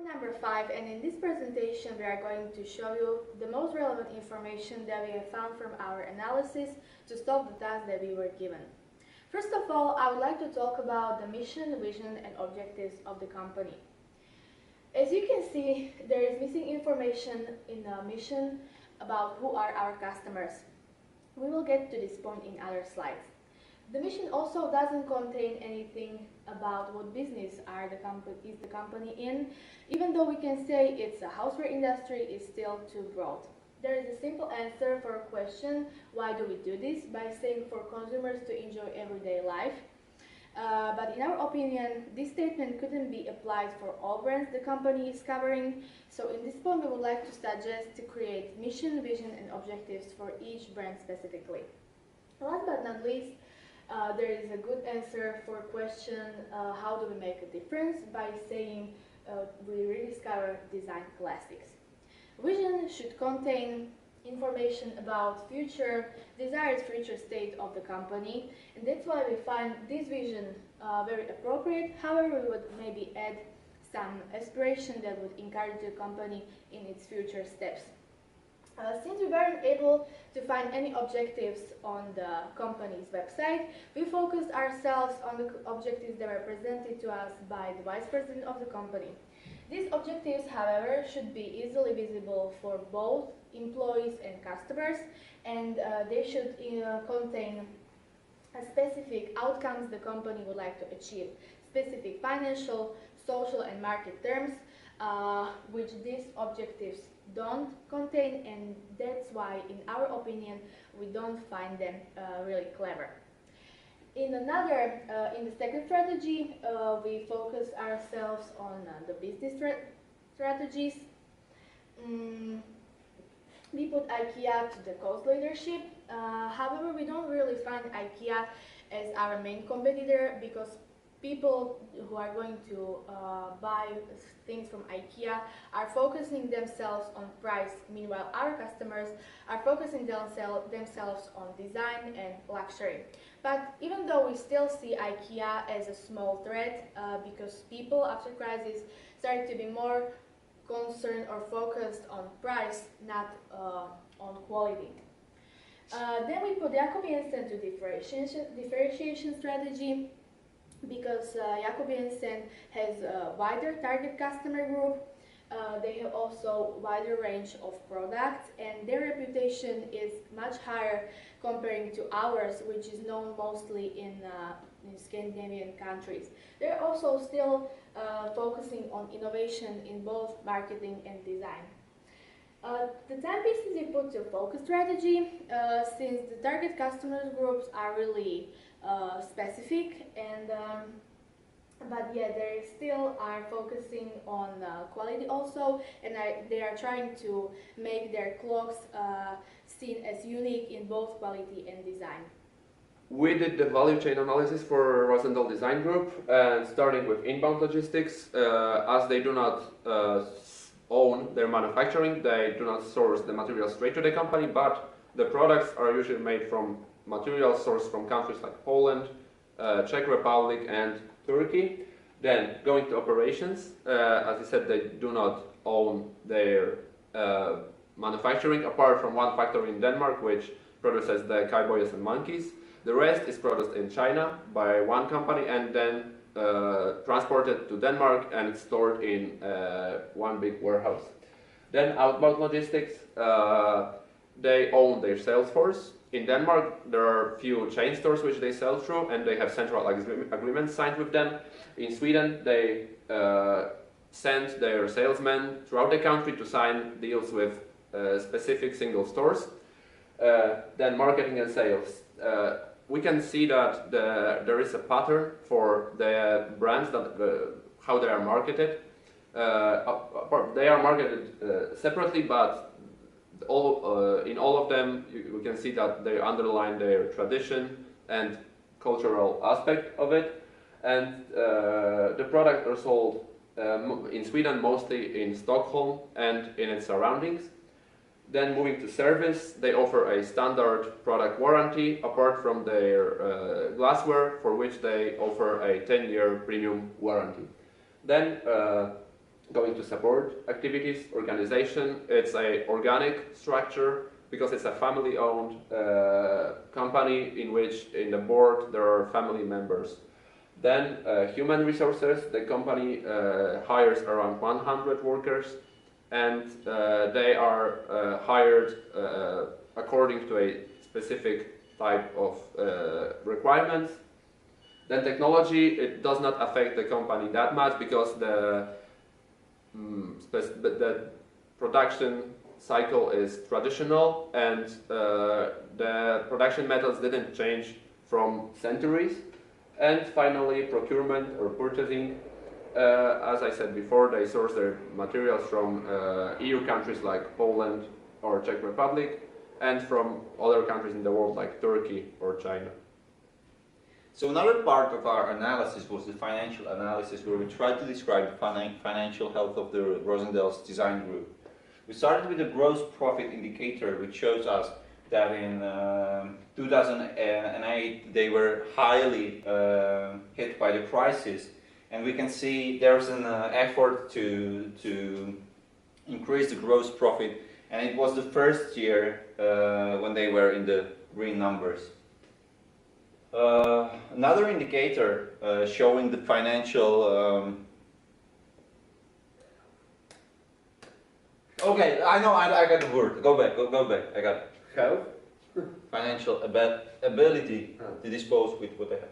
Number 5, and in this presentation we are going to show you the most relevant information that we have found from our analysis to solve the task that we were given. First of all, I would like to talk about the mission, vision and objectives of the company. As you can see, there is missing information in the mission about who are our customers. We will get to this point in other slides. The mission also doesn't contain anything about what business is the company in. Even though we can say it's a houseware industry, it's still too broad. There is a simple answer for a question, why do we do this? By saying for consumers to enjoy everyday life. But in our opinion, this statement couldn't be applied for all brands the company is covering. So in this point, we would like to suggest to create mission, vision and objectives for each brand specifically. Last but not least, there is a good answer for a question, how do we make a difference? By saying we rediscover design classics. Vision should contain information about desired future state of the company, and that's why we find this vision very appropriate. However, we would maybe add some aspiration that would encourage the company in its future steps. Since we weren't able to find any objectives on the company's website, we focused ourselves on the objectives that were presented to us by the vice president of the company. These objectives, however, should be easily visible for both employees and customers, and they should contain specific outcomes the company would like to achieve, specific financial, social and market terms, which these objectives don't contain, and that's why, in our opinion, we don't find them really clever. In the second strategy, we focus ourselves on the business strategies. We put IKEA to the cost leadership. However, we don't really find IKEA as our main competitor, because people who are going to buy things from IKEA are focusing themselves on price. Meanwhile, our customers are focusing themselves on design and luxury. But even though we still see IKEA as a small threat, because people after crisis started to be more concerned or focused on price, not on quality. Then we put Jacob Jensen to differentiation strategy, because Jacob Jensen has a wider target customer group. They have also wider range of products, and their reputation is much higher comparing to ours, which is known mostly in Scandinavian countries. They're also still focusing on innovation in both marketing and design. The timepieces we put to focus strategy, since the target customer groups are really specific, and but yeah, they still are focusing on quality also, and they are trying to make their clocks seen as unique in both quality and design. We did the value chain analysis for Rosendahl Design Group, and starting with inbound logistics, as they do not own their manufacturing, they do not source the materials straight to the company, but the products are usually made from materials sourced from countries like Poland, Czech Republic and Turkey. Then going to operations, as I said, they do not own their manufacturing, apart from one factory in Denmark which produces the cowboys and monkeys. The rest is produced in China by one company and then transported to Denmark and stored in one big warehouse. Then outbound logistics, they own their sales force. In Denmark, there are few chain stores which they sell through, and they have central agreements signed with them. In Sweden, they send their salesmen throughout the country to sign deals with specific single stores. Then marketing and sales. We can see that there is a pattern for the brands, that how they are marketed. They are marketed separately, but in all of them, we can see that they underline their tradition and cultural aspect of it. And the products are sold in Sweden, mostly in Stockholm and in its surroundings. Then moving to service, they offer a standard product warranty, apart from their glassware, for which they offer a 10-year premium warranty. Then going to support activities, organization. It's a organic structure because it's a family-owned company in which in the board there are family members. Then human resources, the company hires around 100 workers, and they are hired according to a specific type of requirements. Then technology, it does not affect the company that much because the production cycle is traditional, and the production methods didn't change from centuries. And finally, procurement or purchasing. As I said before, they source their materials from EU countries like Poland or Czech Republic, and from other countries in the world like Turkey or China. So another part of our analysis was the financial analysis, where we tried to describe the financial health of the Rosendale's design group. We started with the gross profit indicator, which shows us that in 2008 they were highly hit by the crisis, and we can see there's an effort to increase the gross profit, and it was the first year when they were in the green numbers. Another indicator showing the financial okay, I know, I got the word. Go back, I got it. Health? Financial ability to dispose with what they have.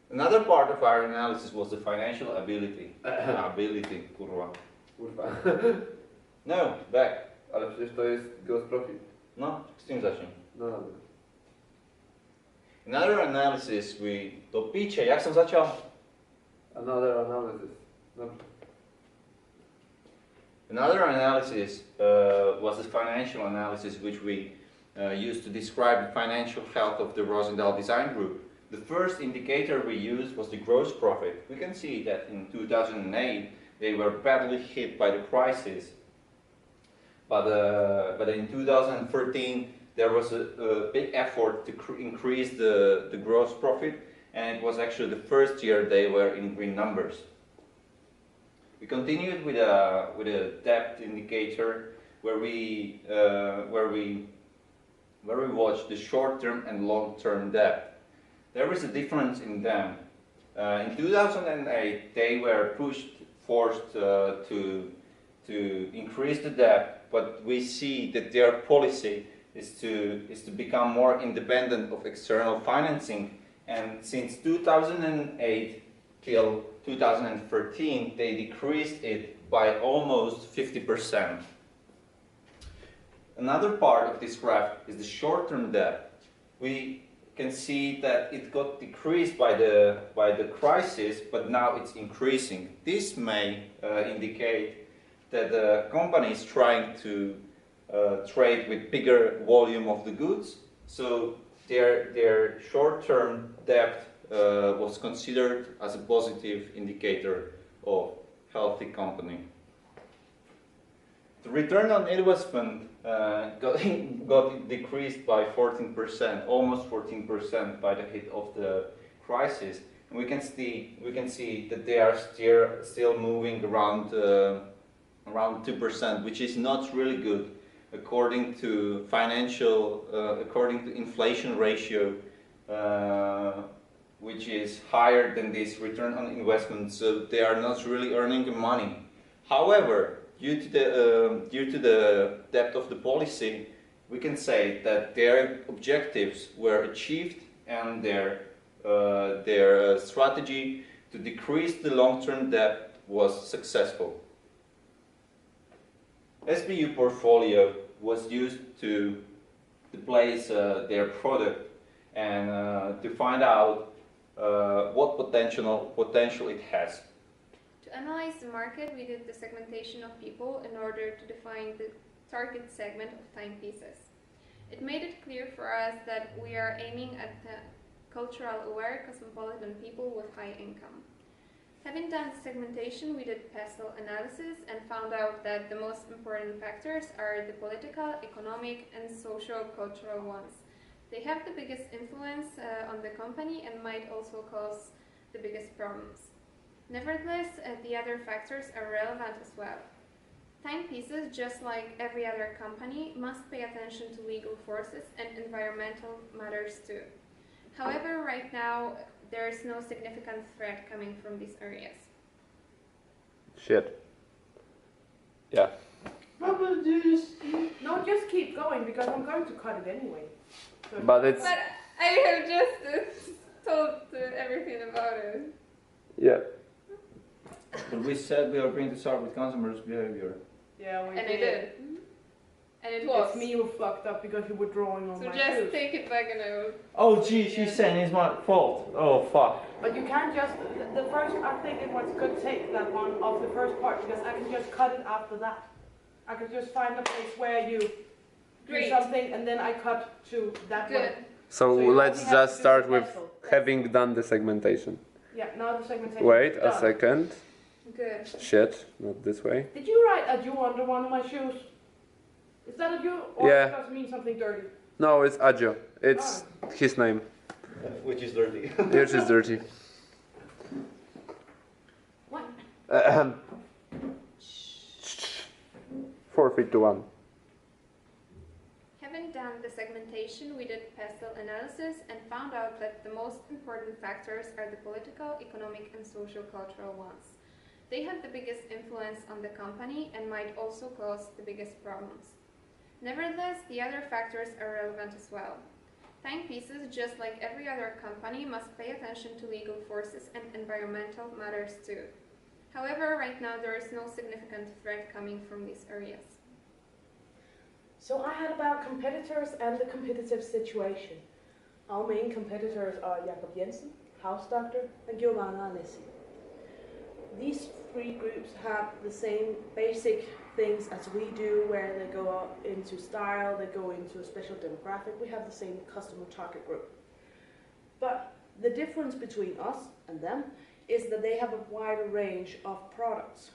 Another part of our analysis was the financial ability. Ability, kurwa. Kurwa. No, back. Ale przecież to jest gross profit. No, z tym zacznij. No dobra. Another analysis, to picie, jak sam zaczął? Another analysis. Dobrze. Another analysis was the financial analysis, which we used to describe the financial health of the Rosendale Design Group. The first indicator we used was the gross profit. We can see that in 2008 they were badly hit by the crisis, but in 2013 there was a big effort to increase the gross profit, and it was actually the first year they were in green numbers. We continued with a debt indicator where we watched the short-term and long-term debt. There is a difference in them. In 2008, they were forced to increase the debt, but we see that their policy is to become more independent of external financing. And since 2008 till 2013, they decreased it by almost 50%. Another part of this graph is the short-term debt. We can see that it got decreased by the crisis, but now it's increasing. This may indicate that the company is trying to trade with bigger volume of the goods, so their short-term debt was considered as a positive indicator of healthy company. The return on investment got decreased by 14%, almost 14% by the hit of the crisis. And we can see that they are still moving around 2%, which is not really good according to according to inflation ratio, which is higher than this return on investment, so they are not really earning the money. However, due to the depth of the policy, we can say that their objectives were achieved, and their strategy to decrease the long-term debt was successful. SBU portfolio was used to place their product and to find out what potential it has. To analyze the market, we did the segmentation of people in order to define the target segment of timepieces. It made it clear for us that we are aiming at the cultural aware, cosmopolitan people with high income. Having done the segmentation, we did pestle analysis and found out that the most important factors are the political, economic, and social-cultural ones. They have the biggest influence on the company and might also cause the biggest problems. Nevertheless, the other factors are relevant as well. Timepieces, just like every other company, must pay attention to legal forces and environmental matters too. However, right now, there is no significant threat coming from these areas. Shit. Yeah. No, just keep going because I'm going to cut it anyway. So But it's But I have just told everything about it. yeah. But we said we are going to start with consumers' behavior. yeah, we And I did. And it It's was. me who fucked up because you were drawing on So my just shoes. take it back and I will. Oh gee, she's saying it's my fault. Oh fuck. But you can't just the first. I think it was good take that one of the first part because I can just cut it after that. I could just find a place where you do Great. something and then I cut to that Good. one. So So you let's only have just to do start the with vessel. having done the segmentation. Yeah, now the segmentation. Wait is a done. second. Good. Shit, not this way. Did you write a Jew under one of my shoes? Is that a Jew or Yeah. does it mean something dirty? No, it's Adjo. It's his name. Which is dirty. Yours is dirty. What? 4 feet to 1. Having done the segmentation, we did pestle analysis and found out that the most important factors are the political, economic, and social cultural ones. They have the biggest influence on the company and might also cause the biggest problems. Nevertheless, the other factors are relevant as well. Timepieces, just like every other company, must pay attention to legal forces and environmental matters too. However, right now there is no significant threat coming from these areas. So I had about competitors and the competitive situation. Our main competitors are Jakob Jensen, House Doctor, and Giovanna Alessi. These three groups have the same basic things as we do, where they go into style, they go into a special demographic. We have the same customer target group. But the difference between us and them is that they have a wider range of products.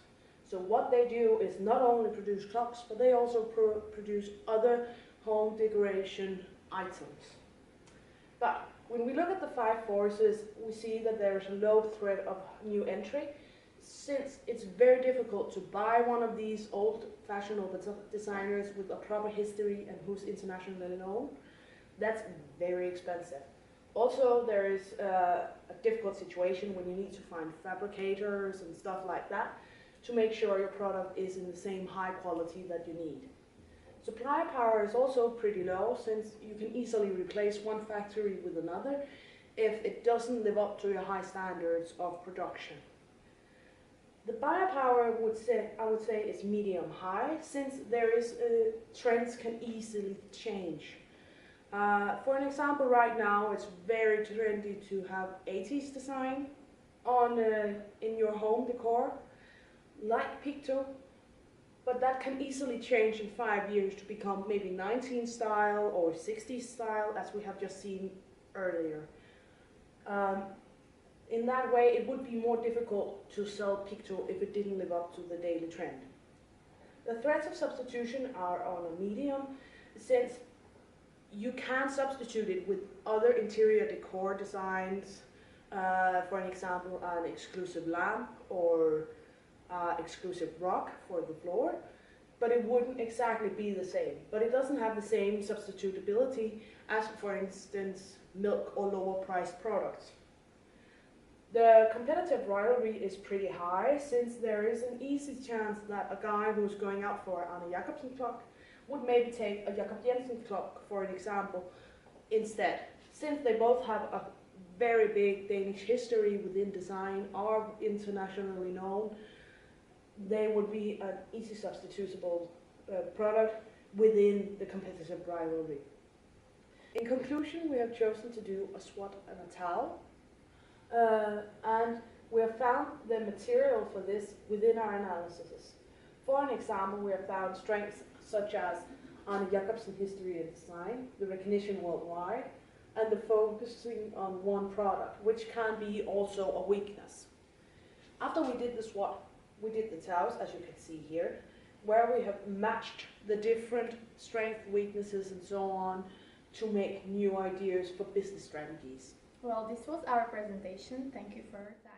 So what they do is not only produce clocks, but they also produce other home decoration items. But when we look at the 5 forces, we see that there is a low threat of new entry, since it's very difficult to buy one of these old-fashioned designers with a proper history and who's internationally known. That's very expensive. Also, there is a difficult situation when you need to find fabricators and stuff like that to make sure your product is in the same high quality that you need. Supply power is also pretty low, since you can easily replace one factory with another if it doesn't live up to your high standards of production. The buyer power, I would say, is medium-high, since there is trends can easily change. For an example, right now it's very trendy to have 80s design on in your home decor, like Picto, but that can easily change in 5 years to become maybe 19 style or 60s style, as we have just seen earlier. In that way, it would be more difficult to sell Picto if it didn't live up to the daily trend. The threats of substitution are on a medium, since you can substitute it with other interior decor designs, for an example, an exclusive lamp or exclusive rock for the floor, but it wouldn't exactly be the same. But it doesn't have the same substitutability as, for instance, milk or lower priced products. The competitive rivalry is pretty high, since there is an easy chance that a guy who's going out for an Jacobsen clock would maybe take a Jakob Jensen clock, for an example, instead. Since they both have a very big Danish history within design, are internationally known, they would be an easy substitutable product within the competitive rivalry. In conclusion, we have chosen to do a SWOT and a TAL. And we have found the material for this within our analyses. For an example, we have found strengths such as Arne Jacobsen history and design, the recognition worldwide, and the focusing on one product, which can be also a weakness. After we did the SWOT, we did the TALs, as you can see here, where we have matched the different strengths, weaknesses, and so on to make new ideas for business strategies. Well, this was our presentation. Thank you for that.